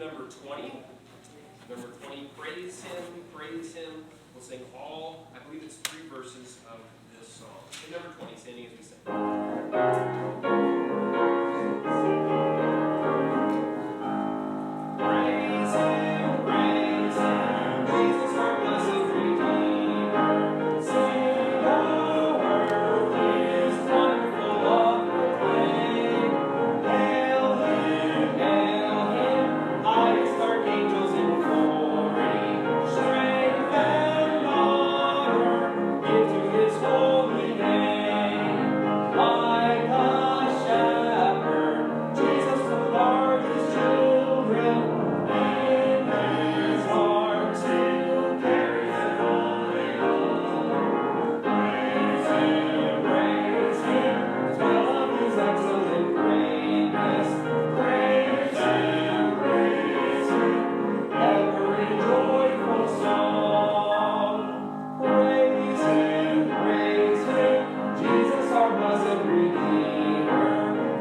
number 20. Number 20, praise him, praise him. We'll sing all, I believe it's 3 verses of this song. Hymn number 20, standing as we sing. Praise him, Jesus our blessed Redeemer. Sing o'er his wonderful love proclaim. Hail him, highest archangels in glory. Strength and honor give to his holy name. Like a shepherd, Jesus will guard his children. In his arms he'll carry them only home. Praise him, tell of his excellent greatness. Praise him, ever in joyful song. Praise him, Jesus our blessed Redeemer.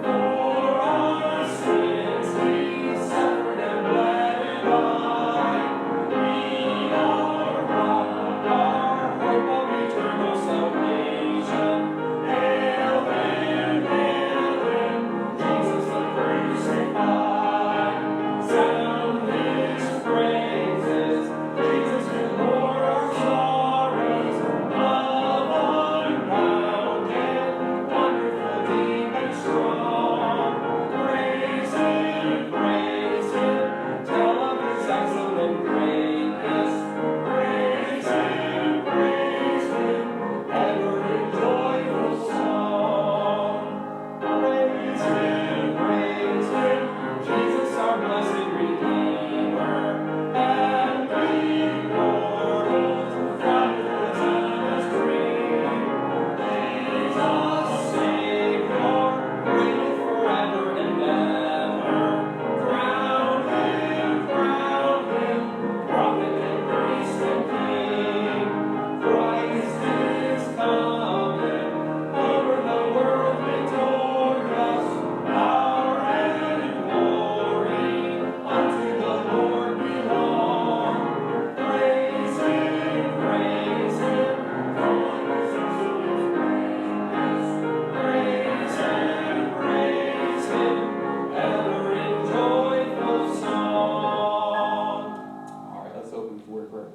For our sins he suffered and bled and died. Be our rock, our hope of eternal salvation. Hail him, Jesus the crucified. Sound his praises, Jesus can bore our sorrows. Love unbounded, wonderful, deep and strong. Praise him, tell of his excellent greatness. Praise him, ever in joyful song. Praise him, Jesus our blessed Redeemer. And we mortals, from his endless dream. Jesus Savior, reign forever and ever. Crown him, prophet and priest and king. Christ is coming, over the world victorious. Power and glory unto the Lord belong. Praise him, for his excellent greatness. Praise him, ever in joyful song. All right, let's open with a word of prayer.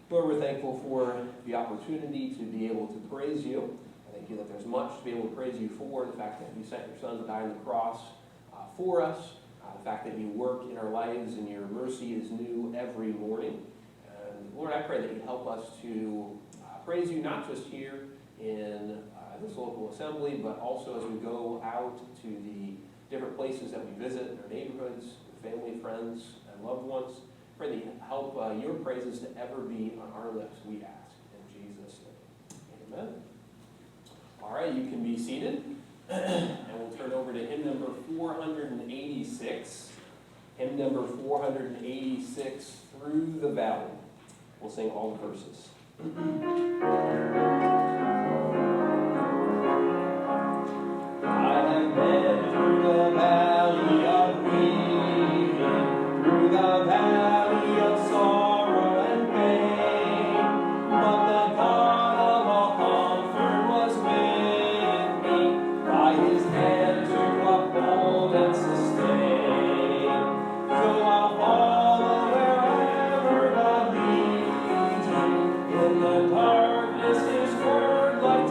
Lord, we're thankful for the opportunity to be able to praise you. I thank you that there's much to be able to praise you for. The fact that you sent your son to die on the cross for us. The fact that you work in our lives and your mercy is new every morning. And Lord, I pray that you help us to praise you not just here in this local assembly, but also as we go out to the different places that we visit in our neighborhoods, with family, friends, and loved ones. Pray that you help your praises to ever be on our lips, we ask. In Jesus' name, amen. All right, you can be seated. And we'll turn over to hymn number 486. Hymn number 486, Through the Valley. We'll sing all the verses. I have been through the valley of weeping, through the valley of sorrow and pain, but the God of all comfort was with me, by his hand to uphold and sustain. So I'll follow wherever God leads me, in the darkness his word like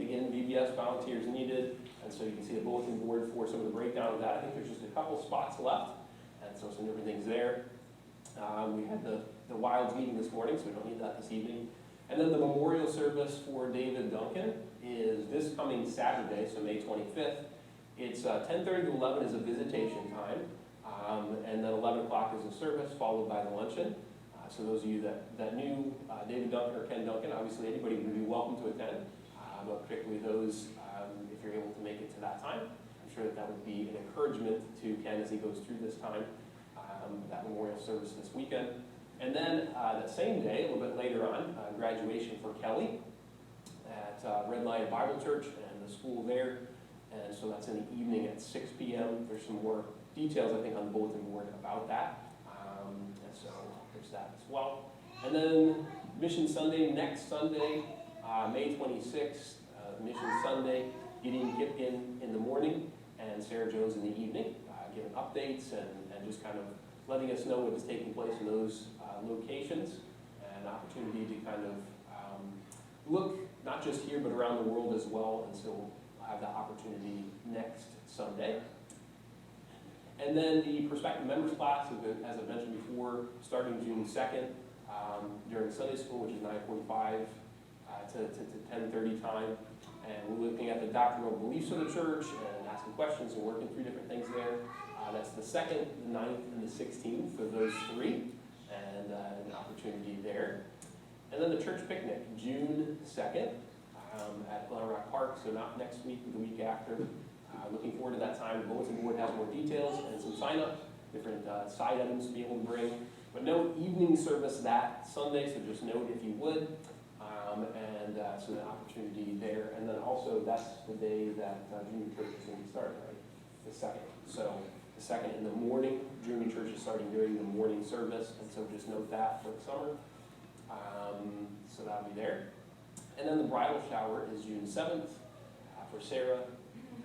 again, VBS volunteers needed, and so you can see the bulletin board for some of the breakdown of that. I think there's just a couple spots left, and so some different things there. We had the Wilds meeting this morning, so we don't need that this evening. And then the memorial service for David Duncan is this coming Saturday, so May 25th. It's 10:30 to 11 is a visitation time, and then 11 o'clock is a service, followed by the luncheon. So those of you that knew David Duncan or Ken Duncan, obviously anybody would be welcome to attend, but particularly those, if you're able to make it to that time, I'm sure that would be an encouragement to Ken as he goes through this time, that memorial service this weekend. And then that same day, a little bit later on, graduation for Kelly at Red Lion Bible Church and the school there. And so that's in the evening at 6 p.m. There's some more details, I think, on the bulletin board about that. And so there's that as well. And then Mission Sunday, next Sunday, May 26th, Mission Sunday, Gideon Kipkin in the morning and Sarah Jones in the evening, giving updates and just kind of letting us know what is taking place in those locations, and an opportunity to kind of look not just here but around the world as well, and so we'll have that opportunity next Sunday. And then the prospective members class, as I mentioned before, starting June 2nd during Sunday school, which is 9:45 to 10:30 time, and we're looking at the doctrinal beliefs of the church and asking questions and working through different things there. That's the 2nd, the 9th, and the 16th for those three, and an opportunity there. And then the church picnic, June 2nd at Glen Rock Park, so not next week, but the week after. Looking forward to that time. The bulletin board has more details and some sign-up, different side items to be able to bring. But no evening service that Sunday, so just note if you would. So the opportunity there. And then also that's the day that junior church is going to be starting, right? The 2nd. So the 2nd in the morning, junior church is starting during the morning service, and so just note that for the summer. So that'll be there. And then the bridal shower is June 7th for Sarah,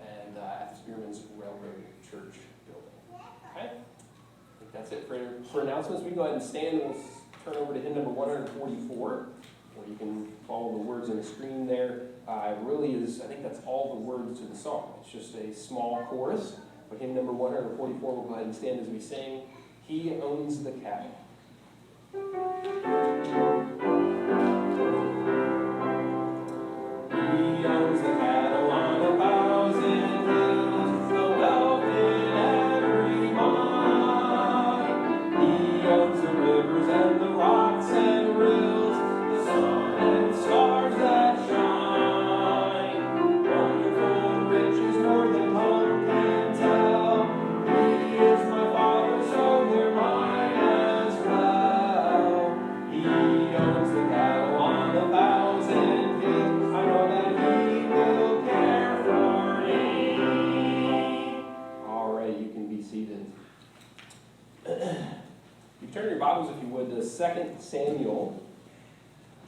and at the Spearman's Railroad Church building. Okay? I think that's it for announcements. We can go ahead and stand, and we'll turn over to hymn number 144, where you can follow the words on the screen there. It really is, I think that's all the words to the song. It's just a small chorus, but hymn number 144, we'll go ahead and stand as we sing, He Owns the Cattle. He owns the cattle on 1,000 hills, the wealth in every mine. He owns the rivers and the rocks and rills, the sun and stars that shine. Wonderful riches more than tongue can tell. He is my Father, so they're mine as well. He owns the cattle on 1,000 hills. I know that He will care for me. All right, you can be seated. You turn your Bibles, if you would, to 2 Samuel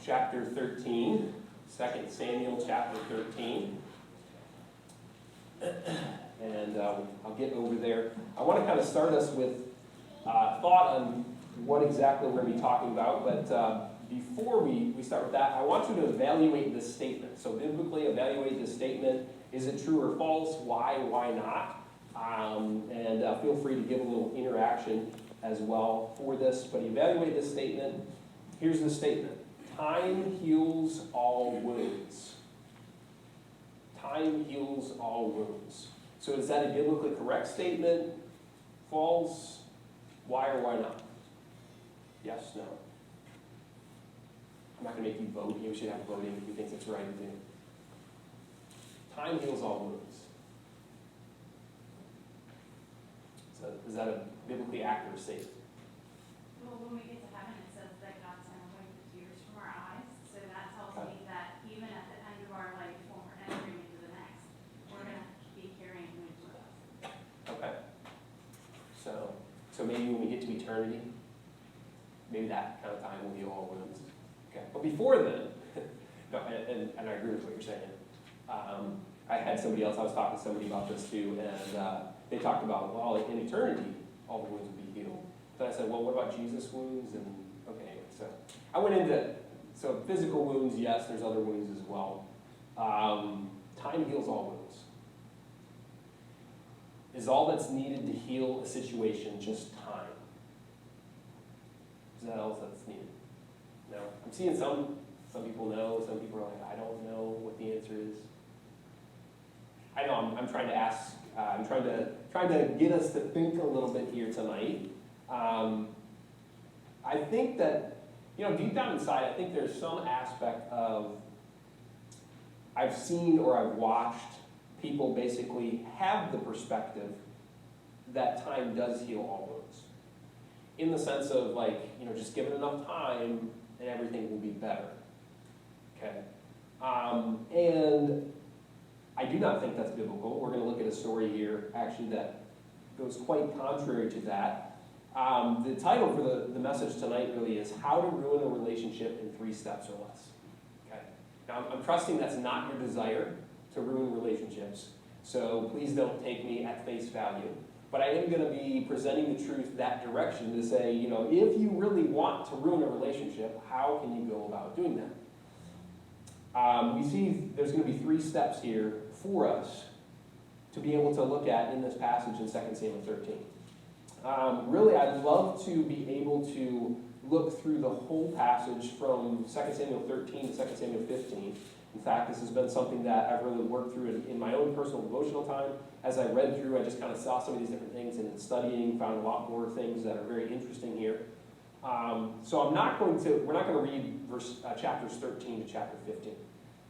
chapter 13. 2 Samuel chapter 13. And I'll get over there. I want to kind of start us with thought on what exactly we're going to be talking about, but before we start with that, I want you to evaluate this statement. So biblically evaluate this statement. Is it true or false? Why not? And feel free to give a little interaction as well for this, but evaluate this statement. Here's the statement. Time heals all wounds. Time heals all wounds. So is that a biblically correct statement? False? Why or why not? Yes, no. I'm not going to make you vote. You should have voting if you think it's right to do. Time heals all wounds. So is that a biblically accurate statement? Well, when we get to heaven, it says that God's going to wipe the tears from our eyes. So that tells me that even at the end of our life, when we're entering into the next, we're going to be carrying wounds with us. Okay. So maybe when we get to eternity, maybe that kind of time will heal all wounds. Okay. But before then, no, and I agree with what you're saying. I had somebody else, I was talking to somebody about this too, and they talked about, well, in eternity, all the wounds will be healed. So I said, well, what about Jesus' wounds? And okay, so I went into, so physical wounds, yes, there's other wounds as well. Time heals all wounds. Is all that's needed to heal a situation just time? Is that all that's needed? No. I'm seeing some people know, some people are like, I don't know what the answer is. I know I'm trying to ask, I'm trying to get us to think a little bit here tonight. I think that, deep down inside, I think there's some aspect of, I've seen or I've watched people basically have the perspective that time does heal all wounds. In the sense of just given enough time and everything will be better. Okay? And I do not think that's biblical. We're going to look at a story here, actually, that goes quite contrary to that. The title for the message tonight really is How to Ruin a Relationship in 3 Steps or Less. Okay? Now, I'm trusting that's not your desire to ruin relationships, so please don't take me at face value. But I am going to be presenting the truth that direction to say, if you really want to ruin a relationship, how can you go about doing that? We see there's going to be 3 steps here for us to be able to look at in this passage in 2 Samuel 13. Really, I'd love to be able to look through the whole passage from 2 Samuel 13 to 2 Samuel 15. In fact, this has been something that I've really worked through in my own personal devotional time. As I read through, I just kind of saw some of these different things, and in studying, found a lot more things that are very interesting here. So we're not going to read chapters 13 to chapter 15.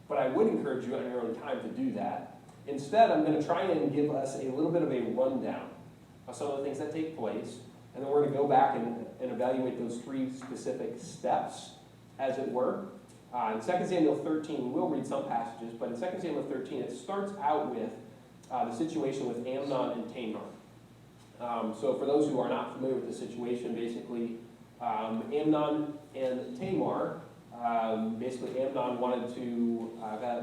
But I would encourage you on your own time to do that. Instead, I'm going to try and give us a little bit of a rundown of some of the things that take place, and then we're going to go back and evaluate those 3 specific steps, as it were. In 2 Samuel 13, we'll read some passages, but in 2 Samuel 13, it starts out with the situation with Amnon and Tamar. So for those who are not familiar with the situation, basically, Amnon and Tamar, basically Amnon wanted to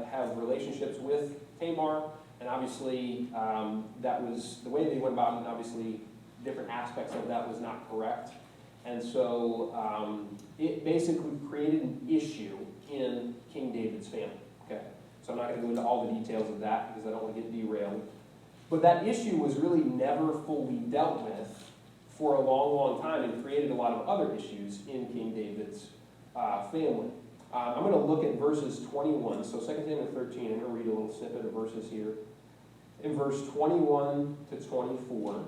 have relationships with Tamar, and obviously that was the way they went about it, and obviously different aspects of that was not correct. And so it basically created an issue in King David's family. Okay, so I'm not going to go into all the details of that because I don't want to get derailed. But that issue was really never fully dealt with for a long, long time and created a lot of other issues in King David's family. I'm going to look at verses 21. So 2 Samuel 13, I'm going to read a little snippet of verses here. In verse 21 to 24,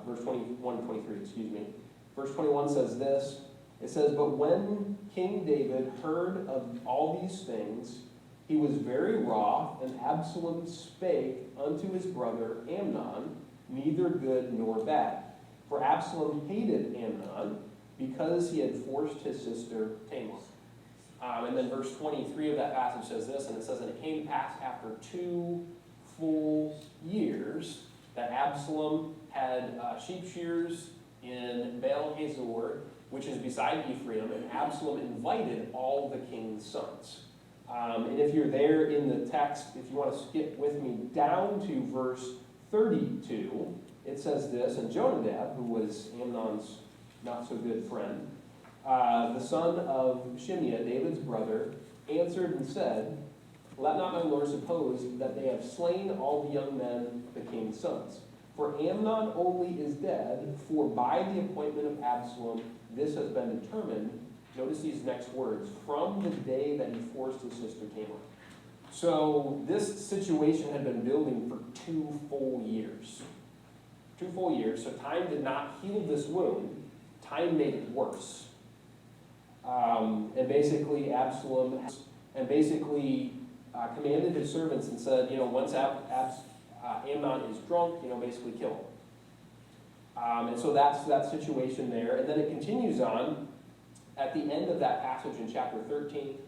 verse 21 to 23, excuse me. Verse 21 says this. It says, "But when King David heard of all these things, he was very wroth, and Absalom spake unto his brother Amnon, neither good nor bad. For Absalom hated Amnon, because he had forced his sister Tamar." And then verse 23 of that passage says this, and it says, "And it came to pass after 2 full years that Absalom had sheep shears in Baal Hazor, which is beside Ephraim, and Absalom invited all the king's sons." And if you're there in the text, if you want to skip with me down to verse 32, it says this, "And Jonadab, who was Amnon's not-so-good friend, the son of Shimeah, David's brother, answered and said, Let not my lord suppose that they have slain all the young men, the king's sons. For Amnon only is dead, for by the appointment of Absalom this has been determined." Notice these next words, "from the day that he forced his sister Tamar." So this situation had been building for 2 full years. 2 full years, so time did not heal this wound, time made it worse. And basically Absalom commanded his servants and said, once Amnon is drunk, basically kill him. And so that's that situation there. And then it continues on. At the end of that passage in chapter 13,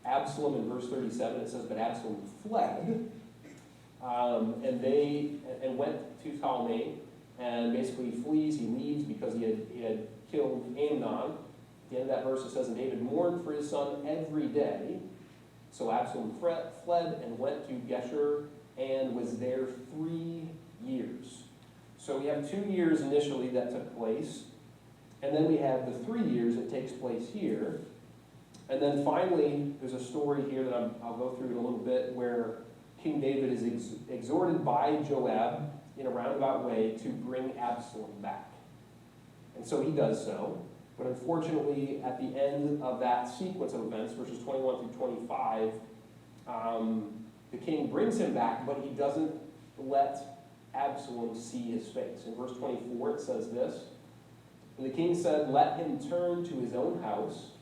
Absalom in verse 37, it says, "But Absalom fled, and went to Talmai," and basically flees, he leaves because he had killed Amnon. At the end of that verse it says, "And David mourned for his son every day. So Absalom fled and went to Geshur and was there 3 years." So we have 2 years initially that took place, and then we have the 3 years that takes place here. And then finally, there's a story here that I'll go through in a little bit where King David is exhorted by Joab in a roundabout way to bring Absalom back. And so he does so. But unfortunately, at the end of that sequence of events, verses 21 through 25, the king brings him back, but he doesn't let Absalom see his face. In verse 24, it says this, "And the king said, 'Let him turn to his own house,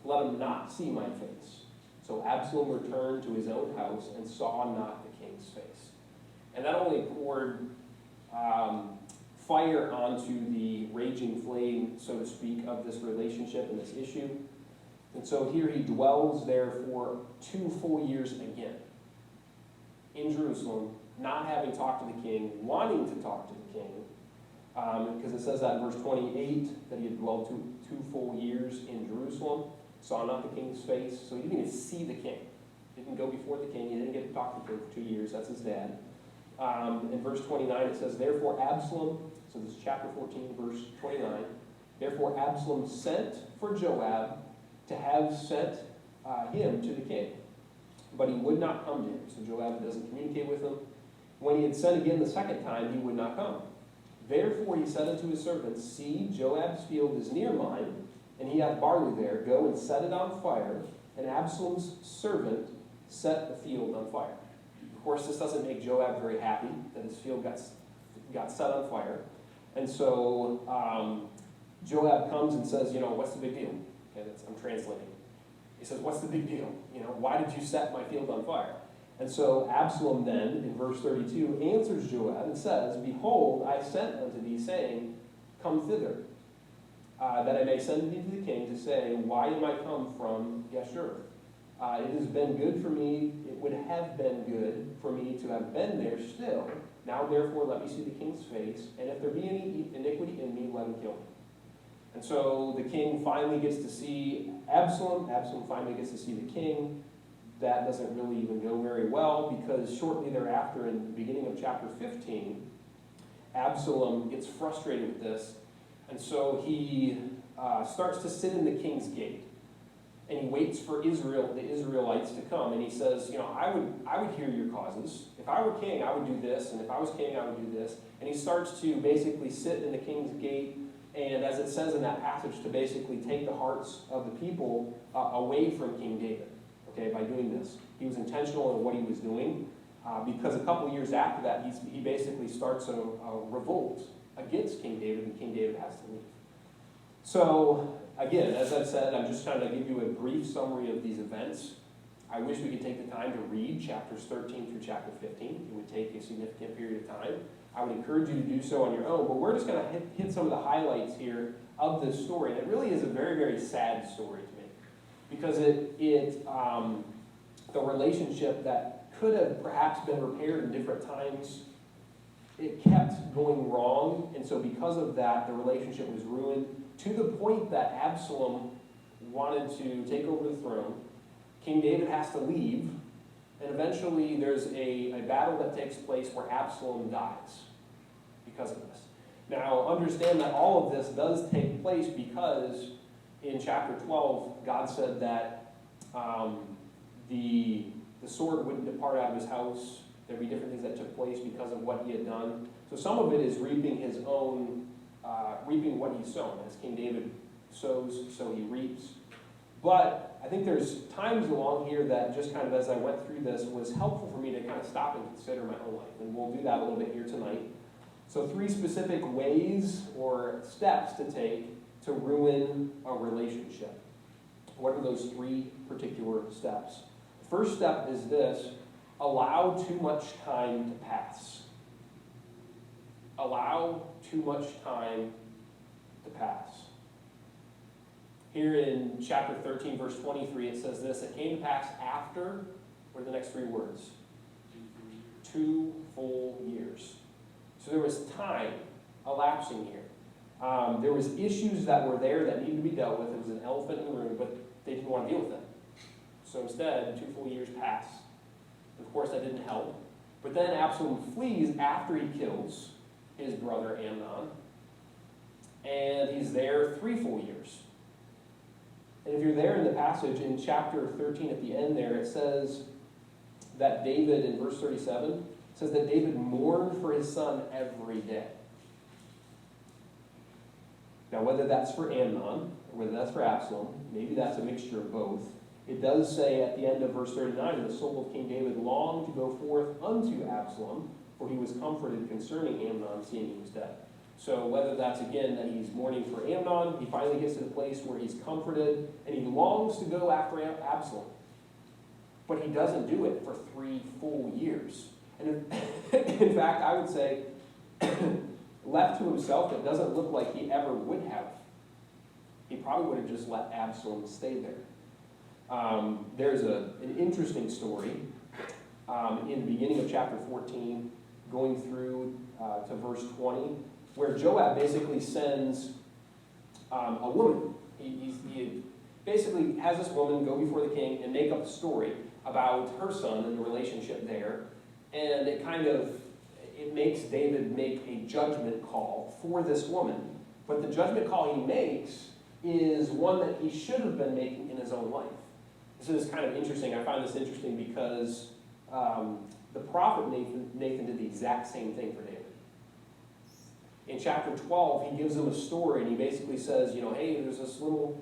let him not see my face.' So Absalom returned to his own house and saw not the king's face." And that only poured fire onto the raging flame, so to speak, of this relationship and this issue. And so here he dwells there for 2 full years again in Jerusalem, not having talked to the king, wanting to talk to the king, because it says that in verse 28 that he had dwelled two full years in Jerusalem, saw not the king's face. So he didn't even see the king. He didn't go before the king. He didn't get to talk to the king for 2 years. That's his dad. In verse 29 it says, "Therefore Absalom," so this is chapter 14, verse 29, "Therefore Absalom sent for Joab to have sent him to the king. But he would not come to him." So Joab doesn't communicate with him. "When he had sent again the second time, he would not come. Therefore he said unto his servants, See, Joab's field is near mine, and he hath barley there. Go and set it on fire. And Absalom's servant set the field on fire." Of course, this doesn't make Joab very happy that his field got set on fire. And so Joab comes and says, "What's the big deal?" Okay, I'm translating. He says, "What's the big deal? Why did you set my field on fire?" And so Absalom then, in verse 32, answers Joab and says, "Behold, I sent unto thee, saying, Come thither, that I may send thee to the king to say, Why am I come from Geshur? It has been good for me, it would have been good for me to have been there still. Now therefore let me see the king's face, and if there be any iniquity in me, let him kill me." And so the king finally gets to see Absalom. Absalom finally gets to see the king. That doesn't really even go very well, because shortly thereafter, in the beginning of chapter 15, Absalom gets frustrated with this, and so he starts to sit in the king's gate, and he waits for the Israelites to come, and he says, I would hear your causes. If I were king, I would do this, and if I was king, I would do this. And he starts to basically sit in the king's gate, and as it says in that passage, to basically take the hearts of the people away from King David, okay, by doing this. He was intentional in what he was doing, because a couple years after that, he basically starts a revolt against King David, and King David has to leave. So, again, as I've said, I'm just trying to give you a brief summary of these events. I wish we could take the time to read chapters 13 through chapter 15. It would take a significant period of time. I would encourage you to do so on your own, but we're just going to hit some of the highlights here of this story. And it really is a very, very sad story to me, because the relationship that could have perhaps been repaired in different times, it kept going wrong, and so because of that, the relationship was ruined to the point that Absalom wanted to take over the throne. King David has to leave, and eventually there's a battle that takes place where Absalom dies because of this. Now, understand that all of this does take place because in chapter 12, God said that the sword wouldn't depart out of his house. There'd be different things that took place because of what he had done. So some of it is reaping what he's sown. As King David sows, so he reaps. But I think there's times along here that just kind of as I went through this was helpful for me to kind of stop and consider my own life. And we'll do that a little bit here tonight. So 3 specific ways or steps to take to ruin a relationship. What are those 3 particular steps? The first step is this: allow too much time to pass. Allow too much time to pass. Here in chapter 13, verse 23, it says this: "It came to pass after," what are the next 3 words? 2 full years. So there was time elapsing here. There was issues that were there that needed to be dealt with. It was an elephant in the room, but they didn't want to deal with them. So instead, 2 full years passed. Of course, that didn't help. But then Absalom flees after he kills his brother Amnon. And he's there 3 full years. And if you're there in the passage in chapter 13 at the end there, it says that David, in verse 37, says that David mourned for his son every day. Now, whether that's for Amnon, or whether that's for Absalom, maybe that's a mixture of both. It does say at the end of verse 39, and the soul of King David longed to go forth unto Absalom, for he was comforted concerning Amnon, seeing he was dead. So whether that's, again, that he's mourning for Amnon, he finally gets to the place where he's comforted, and he longs to go after Absalom. But he doesn't do it for 3 full years. And in fact, I would say, left to himself, it doesn't look like he ever would have. He probably would have just let Absalom stay there. There's an interesting story in the beginning of chapter 14, going through to verse 20, where Joab basically sends a woman. He basically has this woman go before the king and make up a story about her son and the relationship there. And it makes David make a judgment call for this woman. But the judgment call he makes is one that he should have been making in his own life. This is kind of interesting. I find this interesting because the prophet Nathan did the exact same thing for David. In chapter 12, he gives him a story, and he basically says, hey, there's this little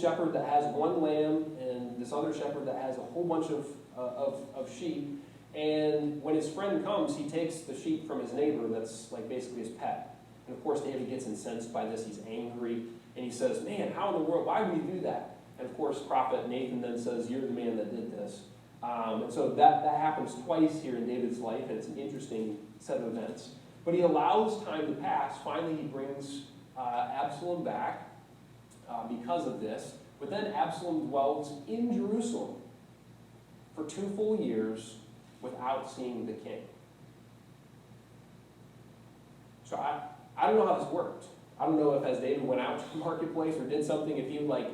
shepherd that has one lamb, and this other shepherd that has a whole bunch of sheep. And when his friend comes, he takes the sheep from his neighbor that's like basically his pet. And of course, David gets incensed by this. He's angry, and he says, man, how in the world, why would you do that? And of course, prophet Nathan then says, you're the man that did this. And so that happens twice here in David's life, and it's an interesting set of events. But he allows time to pass. Finally, he brings Absalom back because of this. But then Absalom dwells in Jerusalem for 2 full years without seeing the king. So I don't know how this worked. I don't know if as David went out to the marketplace or did something, if he would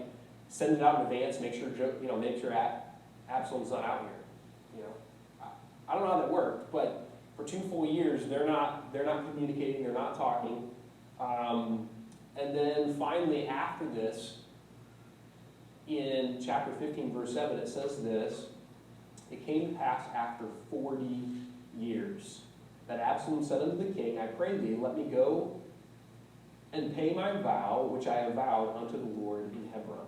send it out in advance, make sure Absalom's not out here. I don't know how that worked, but for 2 full years, they're not communicating, they're not talking. And then finally, after this, in chapter 15, verse 7, it says this: it came to pass after 40 years that Absalom said unto the king, I pray thee, let me go and pay my vow, which I have vowed unto the Lord in Hebron.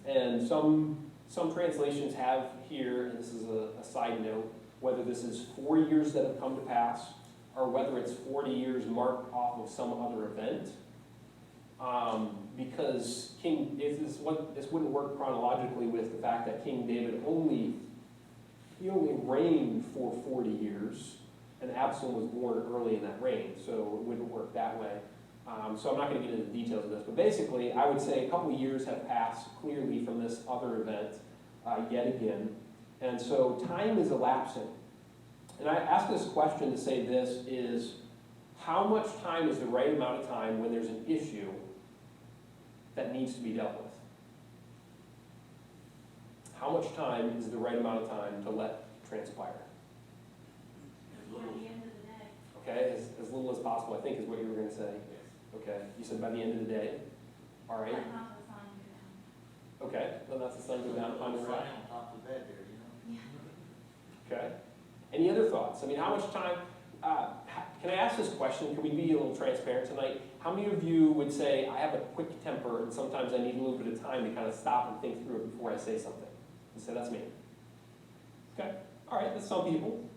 And some translations have here, and this is a side note, whether this is 4 years that have come to pass, or whether it's 40 years marked off of some other event. Because this wouldn't work chronologically with the fact that King David only reigned for 40 years, and Absalom was born early in that reign, so it wouldn't work that way. So I'm not going to get into the details of this, but basically I would say a couple of years have passed clearly from this other event yet again. And so time is elapsing. And I ask this question to say this is, how much time is the right amount of time when there's an issue that needs to be dealt with? How much time is the right amount of time to let transpire? At the end of the day. Okay, as little as possible, I think is what you were going to say. Okay, you said by the end of the day? All right. But not the sun go down. Okay, then that's the sun go down upon your right. On top of the bed there, Okay. Any other thoughts? I mean, how much time, can I ask this question? Can we be a little transparent tonight? How many of you would say, I have a quick temper and sometimes I need a little bit of time to kind of stop and think through it before I say something? You say, that's me. Okay, all right, that's some people.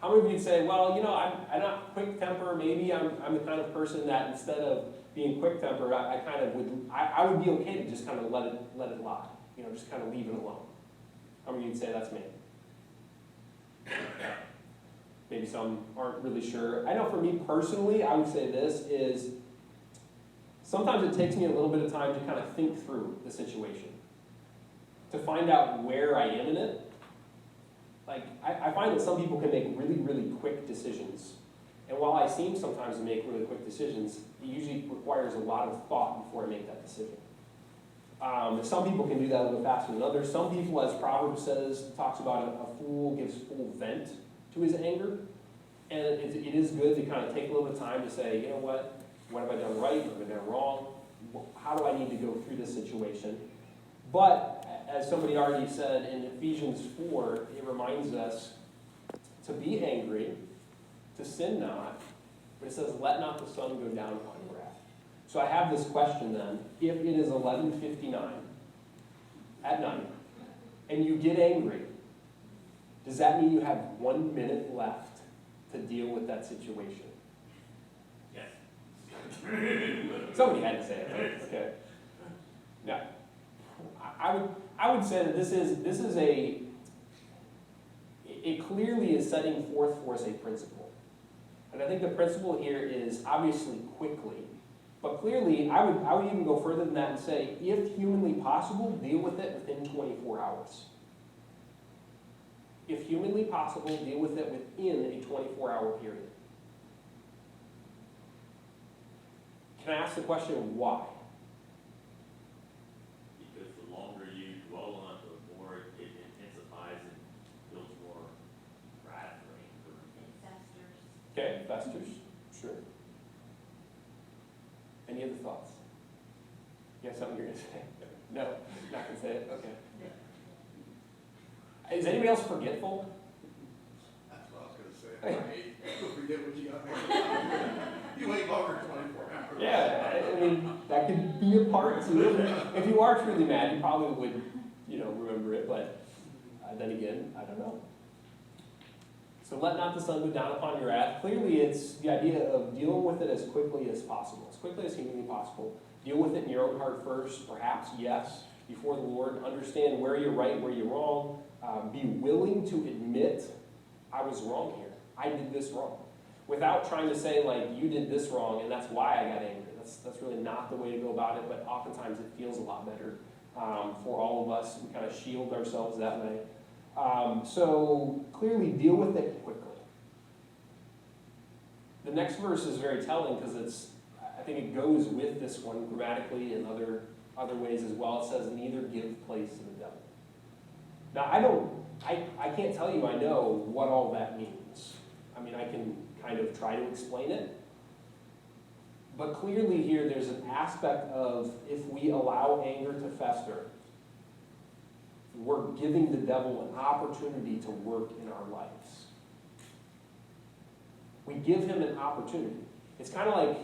How many of you would say, well, I'm not quick temper, maybe I'm the kind of person that instead of being quick temper, I would be okay to just kind of let it lie, just kind of leave it alone. How many of you would say that's me? Maybe some aren't really sure. I know for me personally, I would say this is, sometimes it takes me a little bit of time to kind of think through the situation, to find out where I am in it. I find that some people can make really, really quick decisions. And while I seem sometimes to make really quick decisions, it usually requires a lot of thought before I make that decision. Some people can do that a little faster than others. Some people, as Proverbs says, talks about a fool gives full vent to his anger. And it is good to kind of take a little bit of time to say, you know what have I done right? What have I done wrong? How do I need to go through this situation? But, as somebody already said in Ephesians 4, it reminds us to be angry, to sin not, but it says, let not the sun go down upon your wrath. So I have this question then, if it is 11:59 at night, and you get angry, does that mean you have 1 minute left to deal with that situation? Yes. Somebody had to say it, right? Okay. Now, I would say that this is it clearly is setting forth for us a principle. And I think the principle here is obviously quickly, but clearly I would even go further than that and say, if humanly possible, deal with it within 24 hours. If humanly possible, deal with it within a 24-hour period. Can I ask the question, why? Because the longer you dwell on it, the more it intensifies and builds more wrath or anger. It festers. Okay, festers, sure. Any other thoughts? You have something you're gonna say? No, not gonna say it, okay. Is anybody else forgetful? That's what I was gonna say. I hate, you'll forget what you got next. You ain't longer than 24 hours. Yeah, I mean, that could be a part too. If you are truly mad, you probably would, remember it, but then again, I don't know. So let not the sun go down upon your wrath. Clearly, it's the idea of dealing with it as quickly as possible, as quickly as humanly possible. Deal with it in your own heart first, perhaps, yes, before the Lord. Understand where you're right, where you're wrong. Be willing to admit, I was wrong here. I did this wrong. Without trying to say, like, you did this wrong, and that's why I got angry. That's really not the way to go about it, but oftentimes it feels a lot better for all of us. We kind of shield ourselves that way. So clearly deal with it quickly. The next verse is very telling because I think it goes with this one grammatically and other ways as well. It says, neither give place to the devil. Now, I can't tell you I know what all that means. I mean, I can kind of try to explain it. But clearly here, there's an aspect of if we allow anger to fester, we're giving the devil an opportunity to work in our lives. We give him an opportunity. It's kind of like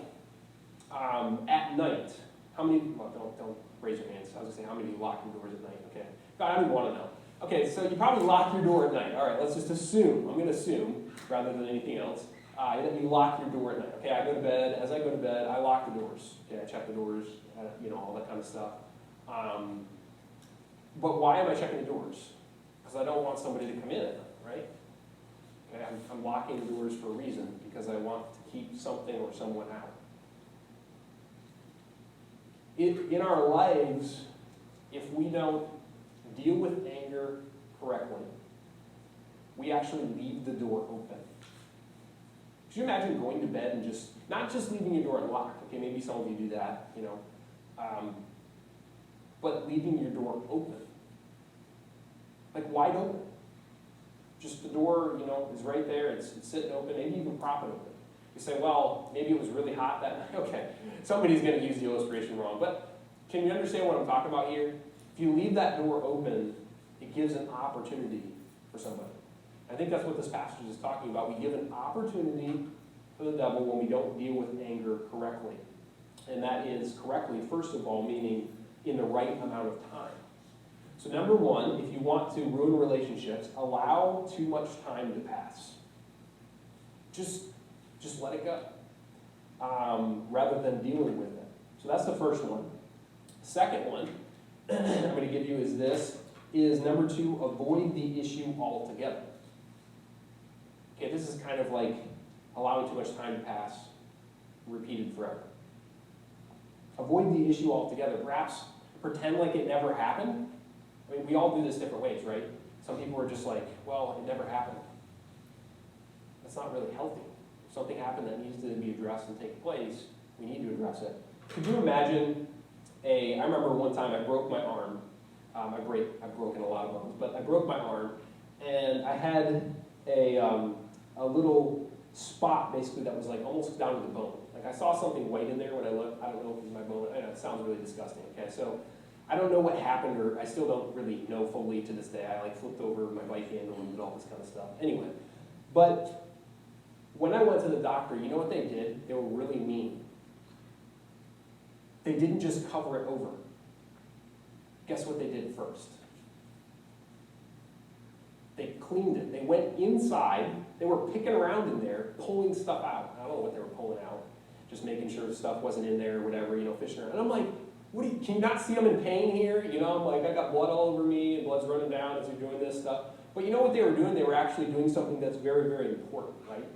at night. How many, well, don't raise your hands. I was going to say, how many of you lock your doors at night? Okay. But I don't want to know. Okay, so you probably lock your door at night. All right, let's just assume. I'm going to assume, rather than anything else, that you lock your door at night. Okay, I go to bed. As I go to bed, I lock the doors. Okay, I check the doors, all that kind of stuff. But why am I checking the doors? Because I don't want somebody to come in at night, right? Okay, I'm locking the doors for a reason, because I want to keep something or someone out. In our lives, if we don't deal with anger correctly, we actually leave the door open. Could you imagine going to bed and not just leaving your door unlocked? Okay, maybe some of you do that, but leaving your door open. Like wide open. Just the door, is right there, it's sitting open, maybe even prop it open. You say, well, maybe it was really hot that night. Okay, somebody's going to use the illustration wrong. But can you understand what I'm talking about here? If you leave that door open, it gives an opportunity for somebody. I think that's what this passage is talking about. We give an opportunity for the devil when we don't deal with anger correctly. And that is correctly, first of all, meaning in the right amount of time. So number one, if you want to ruin relationships, allow too much time to pass. Just let it go, rather than dealing with it. So that's the first one. The second one I'm going to give you is number two, avoid the issue altogether. Okay, this is kind of like allowing too much time to pass, repeated forever. Avoid the issue altogether. Perhaps pretend like it never happened. I mean, we all do this different ways, right? Some people are just like, well, it never happened. That's not really healthy. If something happened that needs to be addressed and take place, we need to address it. Could you imagine I remember one time I broke my arm. I've broken a lot of bones, but I broke my arm, and I had a little spot basically that was like almost down to the bone. Like I saw something white in there when I looked. I don't know if it was my bone. I know, it sounds really disgusting. Okay, so I don't know what happened, or I still don't really know fully to this day. I like flipped over my bike handle and did all this kind of stuff. Anyway, but when I went to the doctor, you know what they did? They were really mean. They didn't just cover it over. Guess what they did first? They cleaned it. They went inside. They were picking around in there, pulling stuff out. I don't know what they were pulling out. Just making sure stuff wasn't in there or whatever, fishing around. And I'm like, can you not see I'm in pain here? I'm like, I got blood all over me and blood's running down as you're doing this stuff. But you know what they were doing? They were actually doing something that's very, very important, right?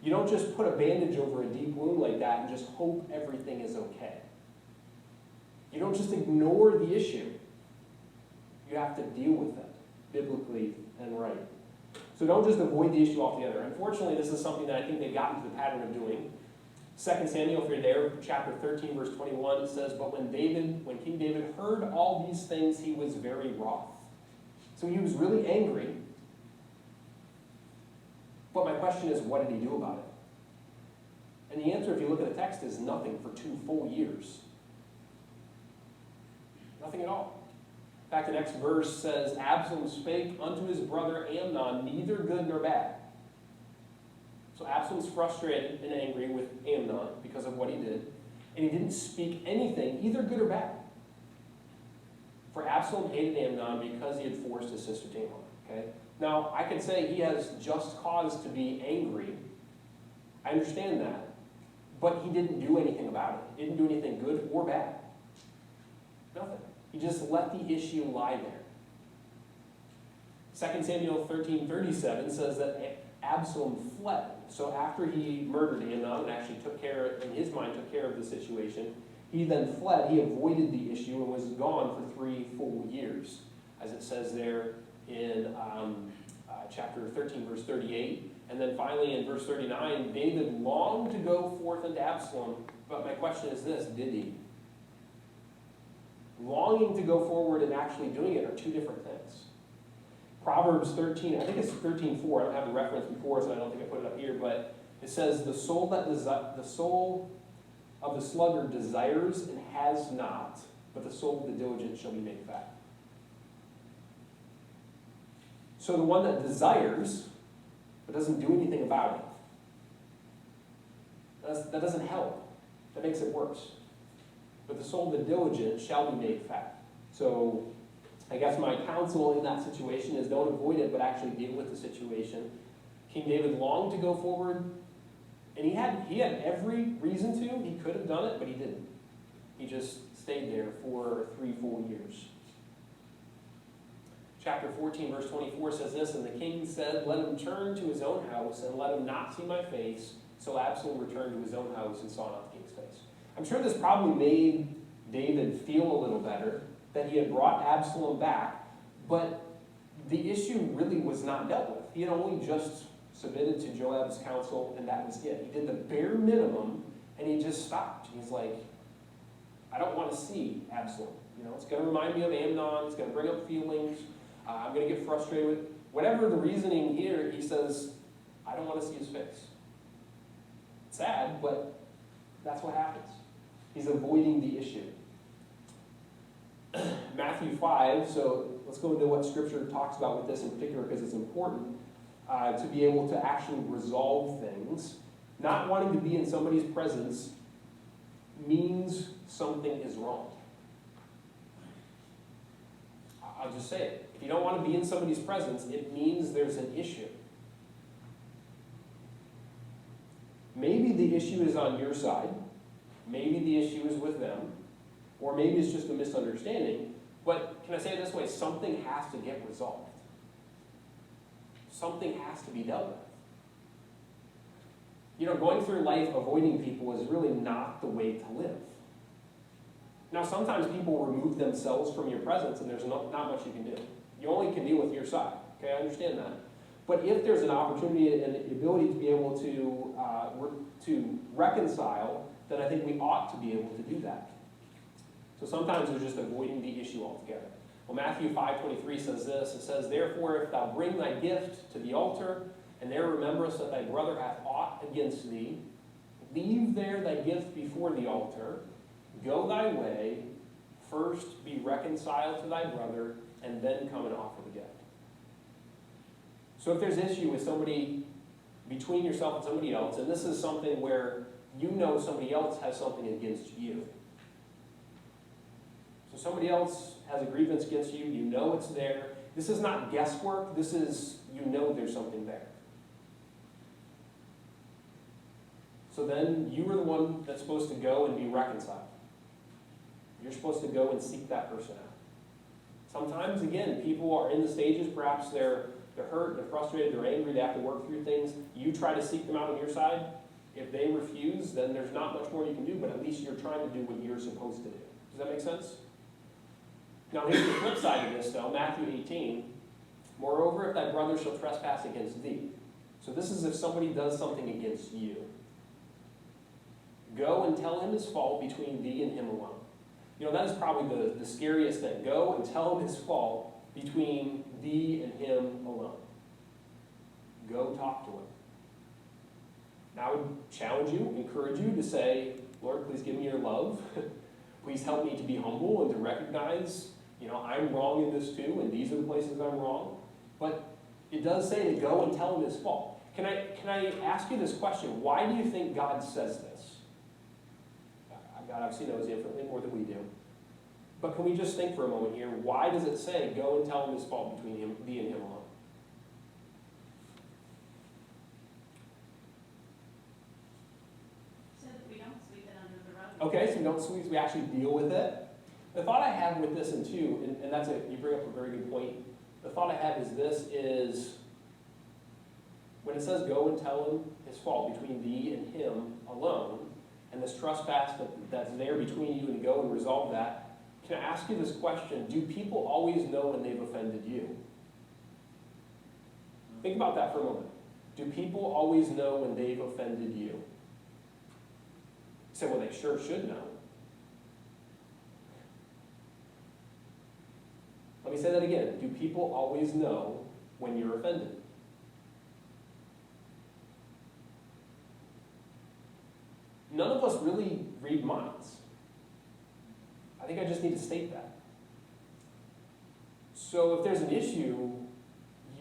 You don't just put a bandage over a deep wound like that and just hope everything is okay. You don't just ignore the issue. You have to deal with it, biblically and right. So don't just avoid the issue altogether. Unfortunately, this is something that I think they've gotten to the pattern of doing. 2 Samuel, if you're there, chapter 13, verse 21, it says, "But when King David heard all these things, he was very wroth." So he was really angry. But my question is, what did he do about it? And the answer, if you look at the text, is nothing for 2 full years. Nothing at all. In fact, the next verse says, "Absalom spake unto his brother Amnon, neither good nor bad." So Absalom's frustrated and angry with Amnon because of what he did, and he didn't speak anything, either good or bad. For Absalom hated Amnon because he had forced his sister Tamar. Okay? Now, I can say he has just cause to be angry. I understand that. But he didn't do anything about it. He didn't do anything good or bad. Nothing. He just let the issue lie there. 2 Samuel 13:37 says that Absalom fled. So after he murdered Amnon and actually in his mind, took care of the situation, he then fled. He avoided the issue and was gone for 3 full years, as it says there in chapter 13, verse 38. And then finally in verse 39, David longed to go forth unto Absalom, but my question is this, did he? Longing to go forward and actually doing it are 2 different things. Proverbs 13, I think it's 13:4. I don't have the reference before, so I don't think I put it up here, but it says, the soul of the sluggard desires and has not, but the soul of the diligent shall be made fat. So the one that desires, but doesn't do anything about it, that doesn't help. That makes it worse. But the soul of the diligent shall be made fat. So I guess my counsel in that situation is don't avoid it, but actually deal with the situation. King David longed to go forward, and he had every reason to. He could have done it, but he didn't. He just stayed there for 3 full years. Chapter 14, verse 24 says this, "And the king said, Let him turn to his own house, and let him not see my face. So Absalom returned to his own house and saw not the king's face." I'm sure this probably made David feel a little better that he had brought Absalom back, but the issue really was not dealt with. He had only just submitted to Joab's counsel, and that was it. He did the bare minimum, and he just stopped. He's like, I don't want to see Absalom. It's going to remind me of Amnon. It's going to bring up feelings. I'm going to get frustrated with whatever the reasoning here. He says, I don't want to see his face. Sad, but that's what happens. He's avoiding the issue. Matthew 5, so let's go into what Scripture talks about with this in particular because it's important to be able to actually resolve things. Not wanting to be in somebody's presence means something is wrong. I'll just say it. If you don't want to be in somebody's presence, it means there's an issue. Maybe the issue is on your side. Maybe the issue is with them. Or maybe it's just a misunderstanding. But can I say it this way? Something has to get resolved. Something has to be dealt with. Going through life avoiding people is really not the way to live. Now, sometimes people remove themselves from your presence and there's not much you can do. You only can deal with your side. Okay, I understand that. But if there's an opportunity and the ability to be able to reconcile, then I think we ought to be able to do that. So sometimes we're just avoiding the issue altogether. Well, Matthew 5:23 says this. It says, "Therefore, if thou bring thy gift to the altar, and there rememberest that thy brother hath aught against thee, leave there thy gift before the altar, go thy way, first be reconciled to thy brother, and then come and offer the gift. So if there's issue with somebody, between yourself and somebody else, and this is something where you know somebody else has something against you. So somebody else has a grievance against you, you know it's there. This is not guesswork, this is, you know there's something there. So then you are the one that's supposed to go and be reconciled. You're supposed to go and seek that person out. Sometimes, again, people are in the stages, perhaps they're hurt, they're frustrated, they're angry, they have to work through things. You try to seek them out on your side. If they refuse, then there's not much more you can do, but at least you're trying to do what you're supposed to do. Does that make sense? Now here's the flip side of this though, Matthew 18. Moreover, if thy brother shall trespass against thee. So this is if somebody does something against you. Go and tell him his fault between thee and him alone. You know, that is probably the scariest thing. Go and tell him his fault between thee and him alone. Go talk to him. Now I would challenge you, encourage you to say, Lord, please give me your love. Please help me to be humble and to recognize, I'm wrong in this too, and these are the places I'm wrong. But it does say to go and tell him his fault. Can I ask you this question? Why do you think God says this? God obviously knows infinitely more than we do. But can we just think for a moment here, why does it say, go and tell him his fault between thee and him alone? So that we don't sweep it under the rug. Okay, so we don't squeeze, we actually deal with it. The thought I have with this and too, and that's you bring up a very good point. The thought I have is when it says go and tell him his fault between thee and him alone, and this trespass that's there between you and to go and resolve that, can I ask you this question? Do people always know when they've offended you? Think about that for a moment. Do people always know when they've offended you? You say, well, they sure should know. Let me say that again. Do people always know when you're offended? None of us really read minds. I think I just need to state that. So if there's an issue,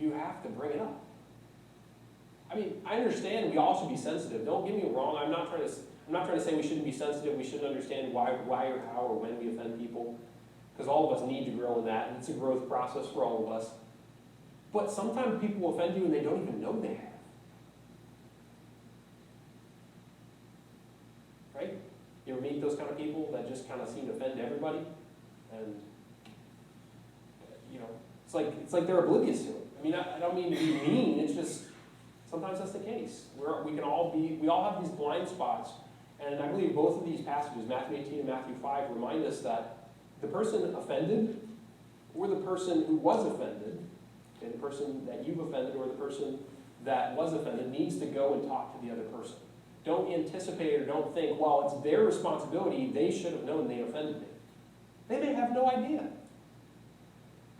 you have to bring it up. I mean, I understand we all should be sensitive. Don't get me wrong. I'm not trying to say we shouldn't be sensitive. We shouldn't understand why or how or when we offend people, because all of us need to grow in that, and it's a growth process for all of us. But sometimes people offend you and they don't even know they have. Right? You ever meet those kind of people that just kind of seem to offend everybody? And, it's like they're oblivious to it. I mean, I don't mean to be mean, it's just, sometimes that's the case. We all have these blind spots, and I believe both of these passages, Matthew 18 and Matthew 5, remind us that the person offended, or the person who was offended, okay, the person that you've offended, or the person that was offended, needs to go and talk to the other person. Don't anticipate or don't think, well, it's their responsibility, they should have known they offended me. They may have no idea.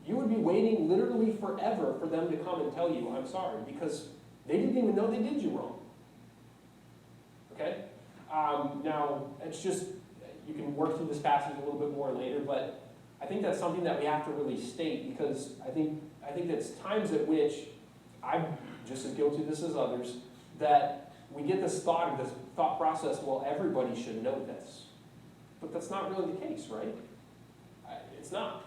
You would be waiting literally forever for them to come and tell you, I'm sorry, because they didn't even know they did you wrong. Okay? Now, it's just, you can work through this passage a little bit more later, but I think that's something that we have to really state, because I think that's times at which I'm just as guilty of this as others, that we get this thought process, well, everybody should know this. But that's not really the case, right? It's not.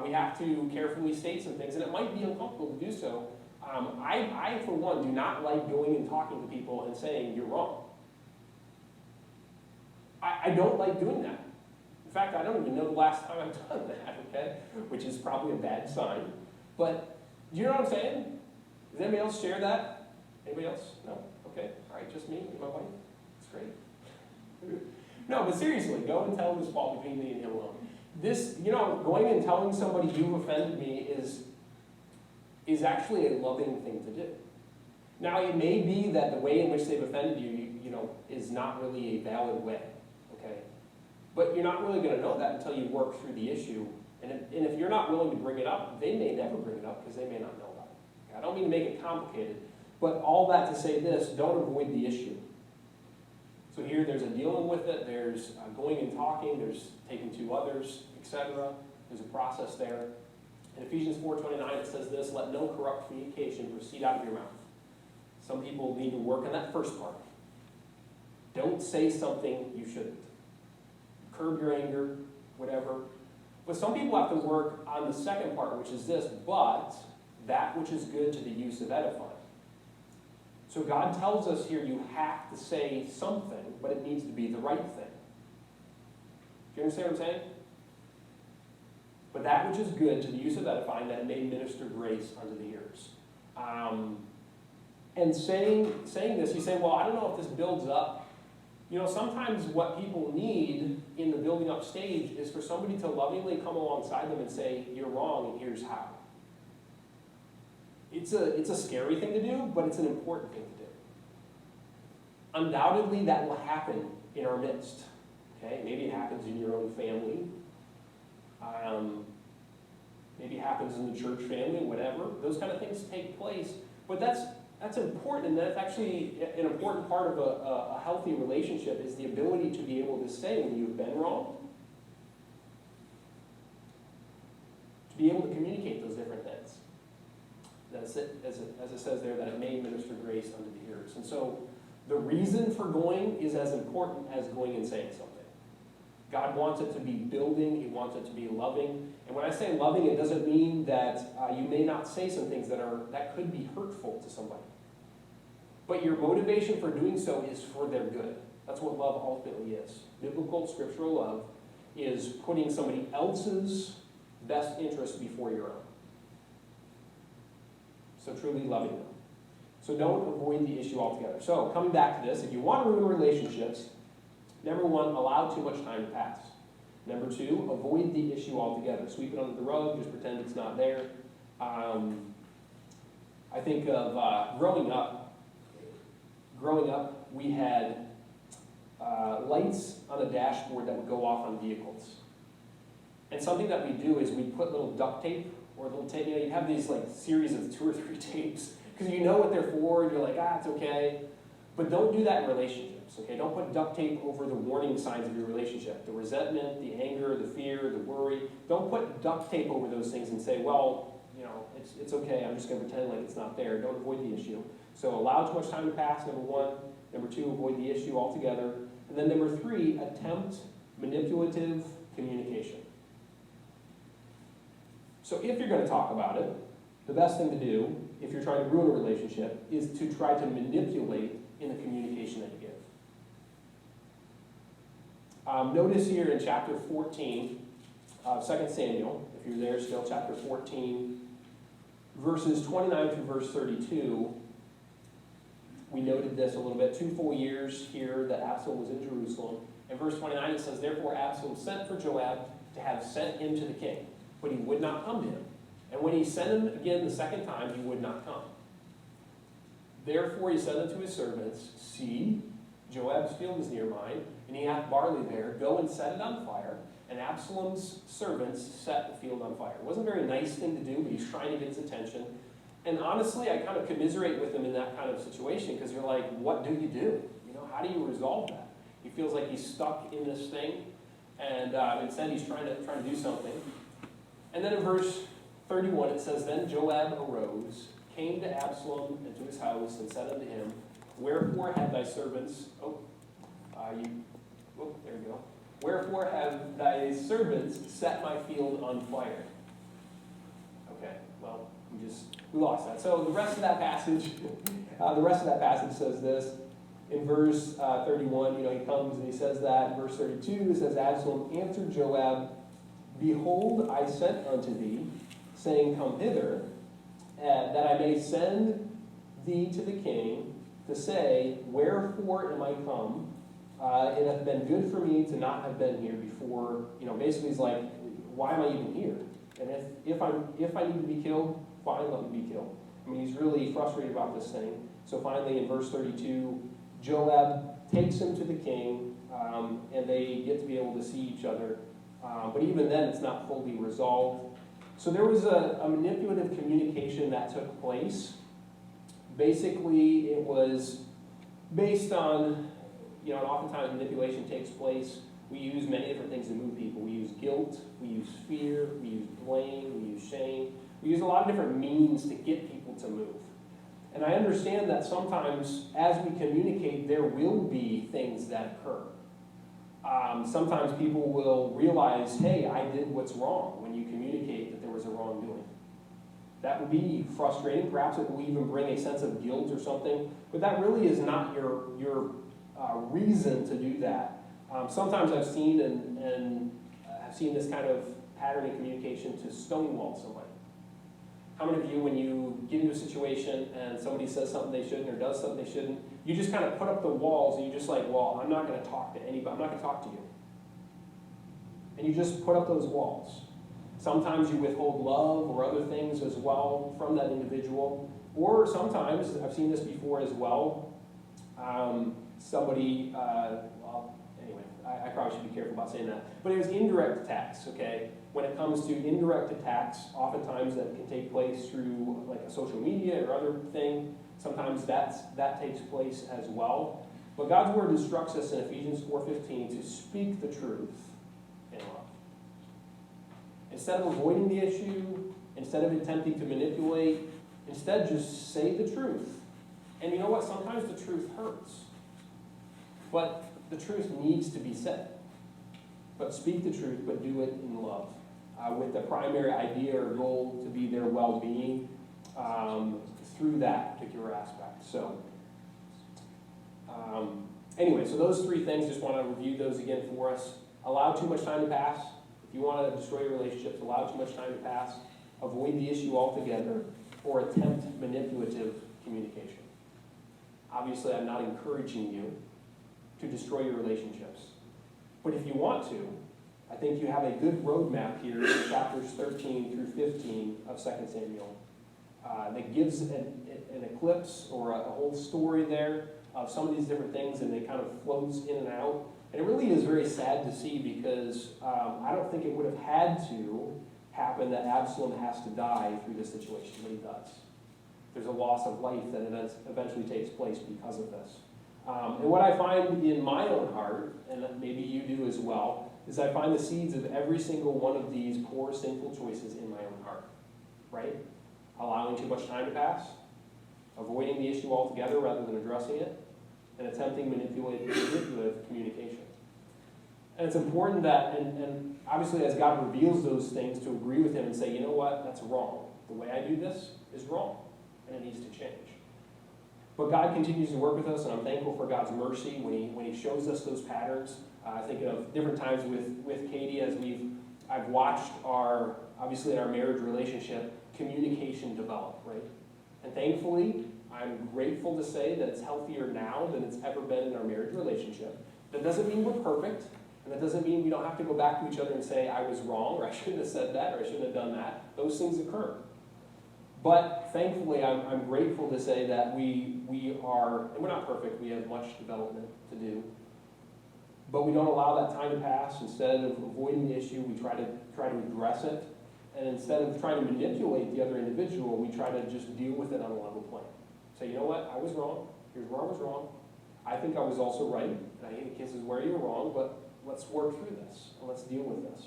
We have to carefully state some things, and it might be uncomfortable to do so. I, for one, do not like going and talking to people and saying, you're wrong. I don't like doing that. In fact, I don't even know the last time I've done that, okay? Which is probably a bad sign. But, do you know what I'm saying? Does anybody else share that? Anybody else? No? Okay. All right, just me and my wife. That's great. No, but seriously, go and tell him his fault between me and him alone. This, going and telling somebody you've offended me is actually a loving thing to do. Now, it may be that the way in which they've offended you, is not really a valid way, okay? But you're not really going to know that until you work through the issue. And if you're not willing to bring it up, they may never bring it up because they may not know about it. Okay? I don't mean to make it complicated, but all that to say this, don't avoid the issue. So here there's a dealing with it, there's going and talking, there's taking to others, etc. There's a process there. In Ephesians 4:29, it says this, let no corrupt communication proceed out of your mouth. Some people need to work on that first part. Don't say something you shouldn't. Curb your anger, whatever. But some people have to work on the second part, which is this, but that which is good to the use of edifying. So God tells us here you have to say something, but it needs to be the right thing. Do you understand what I'm saying? But that which is good to the use of edifying, that it may minister grace unto the hearers. And saying this, you say, well, I don't know if this builds up. You know, sometimes what people need in the building up stage is for somebody to lovingly come alongside them and say, you're wrong, and here's how. It's a scary thing to do, but it's an important thing to do. Undoubtedly, that will happen in our midst. Okay, maybe it happens in your own family. Maybe it happens in the church family, whatever. Those kind of things take place. But that's important, and that's actually an important part of a healthy relationship is the ability to be able to say when you've been wrong. To be able to communicate those different things. That's it, as it says there, that it may minister grace unto the hearers. And so the reason for going is as important as going and saying something. God wants it to be building, He wants it to be loving. And when I say loving, it doesn't mean that you may not say some things that could be hurtful to somebody. But your motivation for doing so is for their good. That's what love ultimately is. Biblical, scriptural love is putting somebody else's best interest before your own. So truly loving them. So don't avoid the issue altogether. So coming back to this, if you want to ruin relationships, number one, allow too much time to pass. Number two, avoid the issue altogether. Sweep it under the rug, just pretend it's not there. I think of growing up. Growing up, we had lights on a dashboard that would go off on vehicles. And something that we do is we put little duct tape or little tape. You know, you have these like series of 2 or 3 tapes because you know what they're for. And you're like, it's okay. But don't do that in relationships, okay? Don't put duct tape over the warning signs of your relationship. The resentment, the anger, the fear, the worry. Don't put duct tape over those things and say, well, you know, it's okay. I'm just going to pretend like it's not there. Don't avoid the issue. So allow too much time to pass, number one. Number two, avoid the issue altogether. And then number three, attempt manipulative communication. So if you're going to talk about it, the best thing to do, if you're trying to ruin a relationship, is to try to manipulate in the communication that you give. Notice here in chapter 14 of 2 Samuel, if you're there still, chapter 14, verses 29 through verse 32, we noted this a little bit, 2 full years here that Absalom was in Jerusalem. In verse 29 it says, therefore Absalom sent for Joab to have sent him to the king, but he would not come to him. And when he sent him again the second time, he would not come. Therefore he said unto his servants, see, Joab's field is near mine, and he hath barley there. Go and set it on fire. And Absalom's servants set the field on fire. It wasn't a very nice thing to do, but he's trying to get his attention. And honestly, I kind of commiserate with him in that kind of situation, because you're like, what do? You know, how do you resolve that? He feels like he's stuck in this thing, and instead he's trying to do something. And then in verse 31 it says, then Joab arose, came to Absalom and to his house, and said unto him, wherefore have thy servants, there you go. Wherefore have thy servants set my field on fire? Okay, well, we lost that. So the rest of that passage, says this. In verse 31, you know, he comes and he says that. In verse 32, it says, Absalom answered Joab, behold, I sent unto thee, saying, come hither, that I may send thee to the king, to say, wherefore am I come? It hath been good for me to not have been here before. You know, basically he's like, why am I even here? And if I need to be killed, fine, let me be killed. I mean, he's really frustrated about this thing. So finally, in verse 32, Joab takes him to the king, and they get to be able to see each other. But even then, it's not fully resolved. So there was a manipulative communication that took place. Basically, it was based on, you know, and oftentimes manipulation takes place We use many different things to move people. We use guilt, we use fear, we use blame, we use shame. We use a lot of different means to get people to move. And I understand that sometimes as we communicate, there will be things that occur. Sometimes people will realize, hey, I did what's wrong when you communicate that there was a wrongdoing. That would be frustrating. Perhaps it will even bring a sense of guilt or something, but that really is not your reason to do that. Sometimes I've seen I've seen this kind of pattern in communication to stonewall somebody. How many of you, when you get into a situation and somebody says something they shouldn't or does something they shouldn't, you just kind of put up the walls and you just like, well, I'm not going to talk to anybody. I'm not going to talk to you. And you just put up those walls. Sometimes you withhold love or other things as well from that individual. Or sometimes, I've seen this before as well, somebody, anyway, I probably should be careful about saying that, but it was indirect attacks, okay? When it comes to indirect attacks, oftentimes that can take place through like a social media or other thing. Sometimes that takes place as well. But God's word instructs us in Ephesians 4:15 to speak the truth in love. Instead of avoiding the issue, instead of attempting to manipulate, instead just say the truth. And you know what? Sometimes the truth hurts. But the truth needs to be said. But speak the truth, but do it in love. With the primary idea or goal to be their well-being through that particular aspect. So, anyway, so those three things, just want to review those again for us. Allow too much time to pass. If you want to destroy your relationships, allow too much time to pass. Avoid the issue altogether, or attempt manipulative communication. Obviously, I'm not encouraging you to destroy your relationships. But if you want to, I think you have a good roadmap here in chapters 13 through 15 of 2 Samuel that gives an eclipse or a whole story there of some of these different things, and it kind of flows in and out. And it really is very sad to see because I don't think it would have had to happen that Absalom has to die through this situation, but he does. There's a loss of life that eventually takes place because of this. And what I find in my own heart, and maybe you do as well, is I find the seeds of every single one of these poor, sinful choices in my own heart, right? Allowing too much time to pass, avoiding the issue altogether rather than addressing it, and attempting manipulative communication. And it's important that, and obviously as God reveals those things, to agree with him and say, you know what, that's wrong. The way I do this is wrong, and it needs to change. But God continues to work with us, and I'm thankful for God's mercy when He shows us those patterns. I think of different times with Katie as I've watched obviously in our marriage relationship, communication develop, right? And thankfully, I'm grateful to say that it's healthier now than it's ever been in our marriage relationship. That doesn't mean we're perfect, and that doesn't mean we don't have to go back to each other and say, I was wrong, or I shouldn't have said that, or I shouldn't have done that. Those things occur. But thankfully, I'm grateful to say that we are, and we're not perfect, we have much development to do. But we don't allow that time to pass. Instead of avoiding the issue, we try to address it. And instead of trying to manipulate the other individual, we try to just deal with it on a level plane. Say, you know what, I was wrong. Here's where I was wrong. I think I was also right. And I think this is where you're wrong, but let's work through this. And let's deal with this.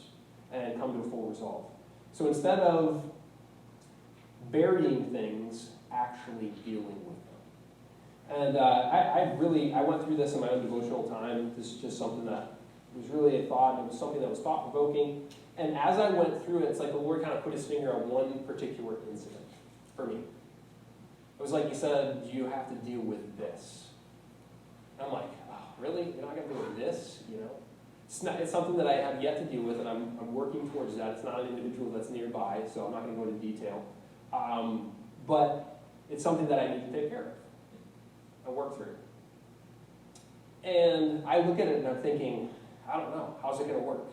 And come to a full resolve. So instead of burying things, actually dealing with them. And I went through this in my own devotional time. This is just something that was really a thought. It was something that was thought-provoking. And as I went through it, it's like the Lord kind of put his finger on one particular incident for me. It was like he said, you have to deal with this. And I'm like, oh, really? You're not going to deal with this? You know? It's something that I have yet to deal with, and I'm working towards that. It's not an individual that's nearby, so I'm not going to go into detail. But it's something that I need to take care of and work through. And I look at it and I'm thinking, I don't know, how's it going to work?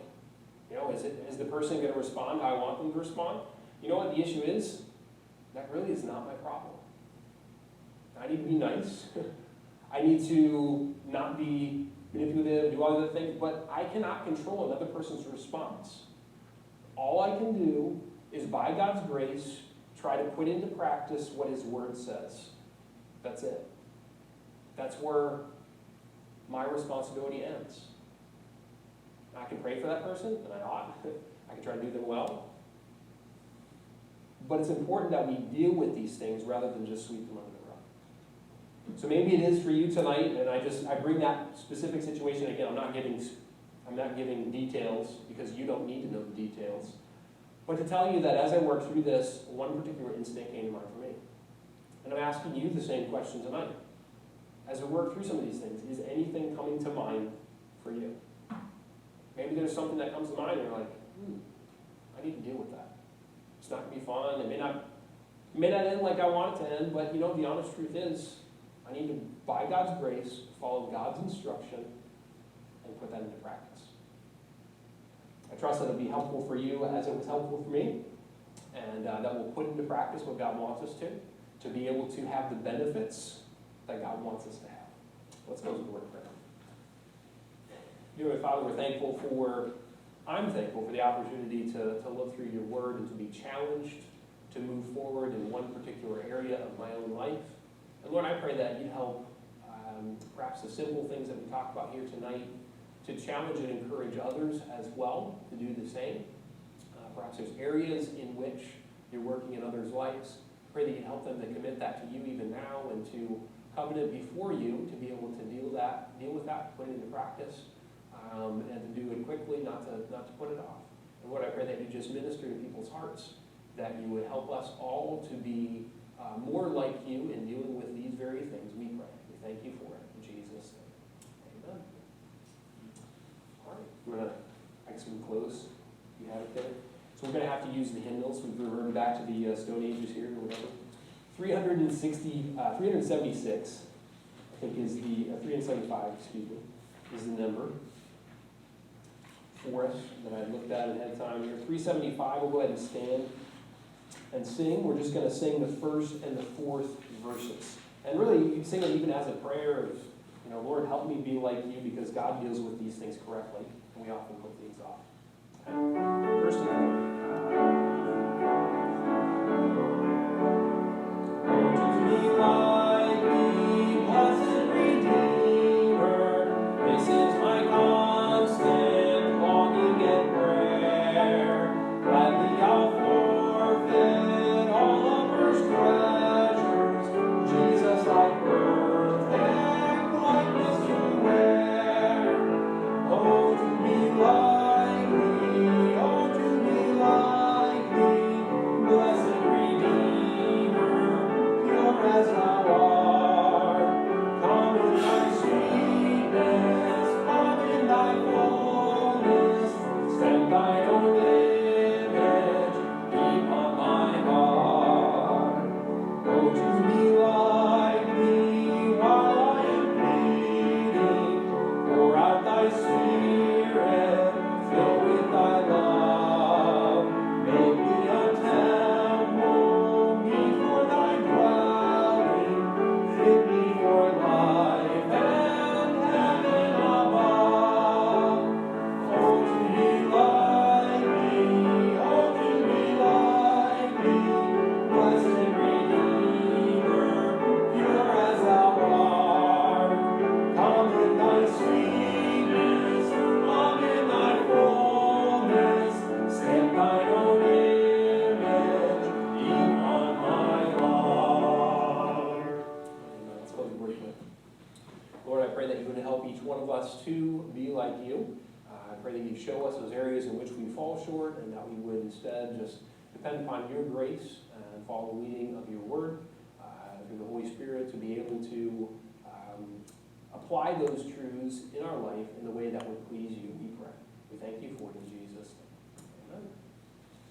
You know, is the person going to respond how I want them to respond? You know what the issue is? That really is not my problem. I need to be nice. I need to not be manipulative, do all other things, but I cannot control another person's response. All I can do is, by God's grace, try to put into practice what his word says. That's it. That's where my responsibility ends. I can pray for that person, and I ought. I can try to do them well. But it's important that we deal with these things rather than just sweep them under the rug. So maybe it is for you tonight, and I bring that specific situation again. I'm not giving details because you don't need to know the details. But to tell you that as I work through this, one particular instinct came to mind for me. And I'm asking you the same question tonight. As I work through some of these things, is anything coming to mind for you? Maybe there's something that comes to mind and you're like, I need to deal with that. It's not going to be fun. It may not end like I want it to end, but you know, the honest truth is, I need to, by God's grace, follow God's instruction and put that into practice. I trust that it'll be helpful for you as it was helpful for me, and that we'll put into practice what God wants us to be able to have the benefits that God wants us to have. Let's go to the word of prayer. Dear Father, I'm thankful for the opportunity to look through your word and to be challenged to move forward in one particular area of my own life. And Lord, I pray that you'd help perhaps the simple things that we talked about here tonight to challenge and encourage others as well to do the same. Perhaps there's areas in which you're working in others' lives. Pray that you'd help them to commit that to you even now and to covenant before you to be able to deal with that, put it into practice, and to do it quickly, not to put it off. And Lord, I pray that you just minister to people's hearts, that you would help us all to be more like you in dealing with these very things, we pray. We thank you for it. In Jesus' name, amen. All right, I guess we can close. You have it there. So we're going to have to use the hymnals. We've reverted back to the Stone Ages here or whatever. 376, I think is the, 375, excuse me, is the number for us that I looked at ahead of time here. 375, we'll go ahead and stand and sing. We're just going to sing the first and the fourth verses. And really, you can sing it even as a prayer of, Lord, help me be like you, because God deals with these things correctly, and we often put things off. Okay. First and fourth. To be like you. I pray that you show us those areas in which we fall short, and that we would instead just depend upon your grace and follow the leading of your word through the Holy Spirit to be able to apply those truths in our life in the way that would please you, we pray. We thank you for it in Jesus'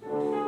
name. Amen.